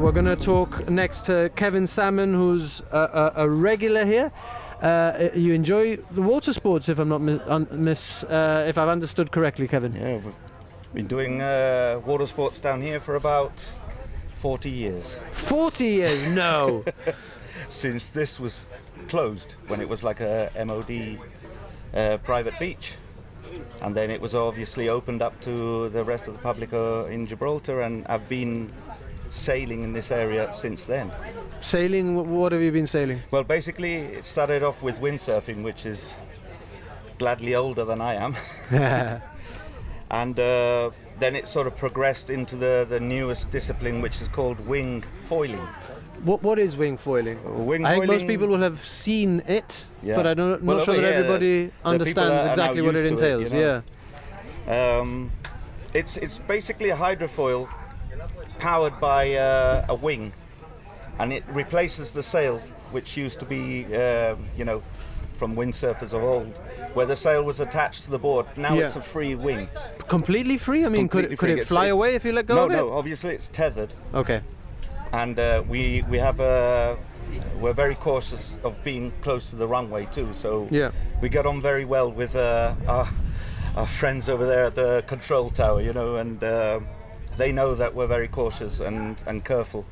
We're going to talk next to Kevin Salmon, who's a regular here. You enjoy the water sports, if I'm not if I've understood correctly, Kevin. Yeah, we've been doing water sports down here for about 40 years. 40 years? No. Since this was closed, when it was like a MOD private beach. And then it was obviously opened up to the rest of the public in Gibraltar, and I've been sailing in this area since then. Sailing? What have you been sailing? Well, basically it started off with windsurfing, which is gladly older than I am. And then it sort of progressed into the newest discipline, which is called wing foiling. What is wing foiling? I think most people will have seen it, yeah. but I'm not sure that everybody understands exactly what it entails. It's basically a hydrofoil powered by a wing, and it replaces the sail, which used to be, from windsurfers of old, where the sail was attached to the board. Now it's a free wing. Completely free? I mean, could it fly away if you let go of it? No, obviously it's tethered. Okay. And we have we're very cautious of being close to the runway too. So we get on very well with our friends over there at the control tower, and they know that we're very cautious and careful.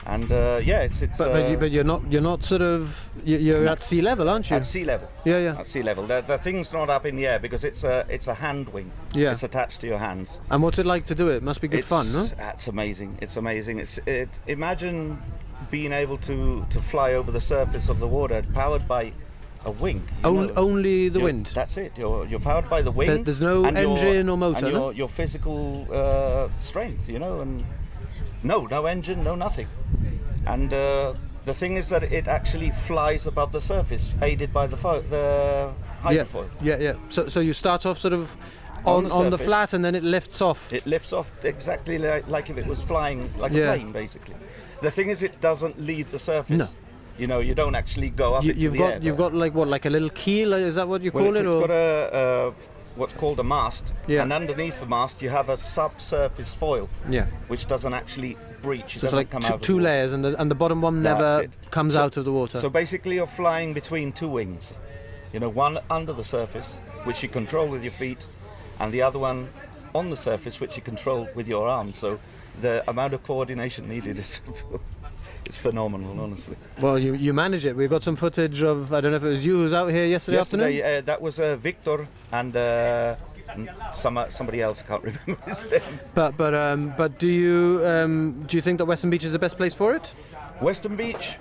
And it's. But you're not sort of you're at sea level, aren't you? At sea level. Yeah. At sea level. The thing's not up in the air because it's a hand wing. Yeah. It's attached to your hands. And what's it like to do it? Must be good fun, no? It's amazing. It's amazing. Imagine being able to fly over the surface of the water powered by a wing. Only the wind. That's it. You're powered by the wing. There's no engine or motor. And your physical strength, and no engine, no nothing. And the thing is that it actually flies above the surface, aided by the hydrofoil. Yeah. So you start off sort of on the flat, and then it lifts off. It lifts off exactly like if it was flying like a plane, basically. The thing is, it doesn't leave the surface. No. You don't actually go up into the air. You've got like a little keel. Is that what you call it? It's got a what's called a mast, and underneath the mast you have a subsurface foil, which doesn't actually breach. So it's like two layers, and the bottom one never comes out of the water. So basically, you're flying between two wings. One under the surface, which you control with your feet, and the other one on the surface, which you control with your arms. So the amount of coordination needed is it's phenomenal, honestly. Well, you manage it. We've got some footage of, I don't know if it was you who was out here yesterday afternoon? That was Victor and somebody else, I can't remember his name. But do you think that Western Beach is the best place for it? Western Beach?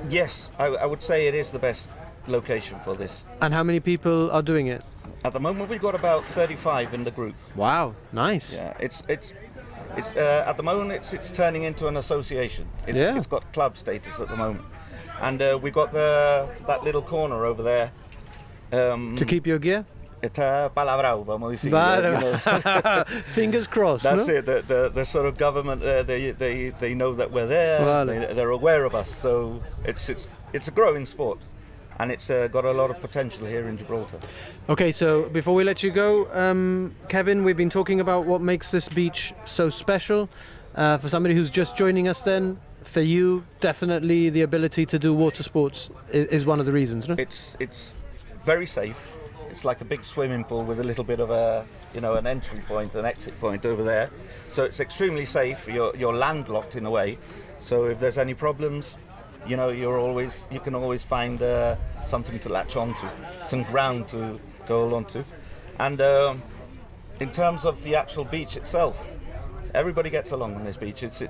Yes, I would say it is the best location for this. And how many people are doing it? At the moment we've got about 35 in the group. Wow, nice. Yeah, it's at the moment it's turning into an association. It's got club status at the moment, and we got that little corner over there. To keep your gear? Palabrao, vamos a decir. Fingers crossed. That's it. The sort of government they know that we're there. They're aware of us. So it's a growing sport. And it's got a lot of potential here in Gibraltar. Okay, so before we let you go, Kevin, we've been talking about what makes this beach so special. For somebody who's just joining us then, for you, definitely the ability to do water sports is one of the reasons, no? It's very safe. It's like a big swimming pool with a little bit of an entry point, an exit point over there. So it's extremely safe. You're landlocked in a way. So if there's any problems, you can always find something to latch onto, some ground to hold onto. And in terms of the actual beach itself, everybody gets along on this beach. It's a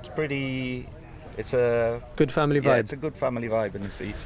good family vibe. Yeah, it's a good family vibe in this beach.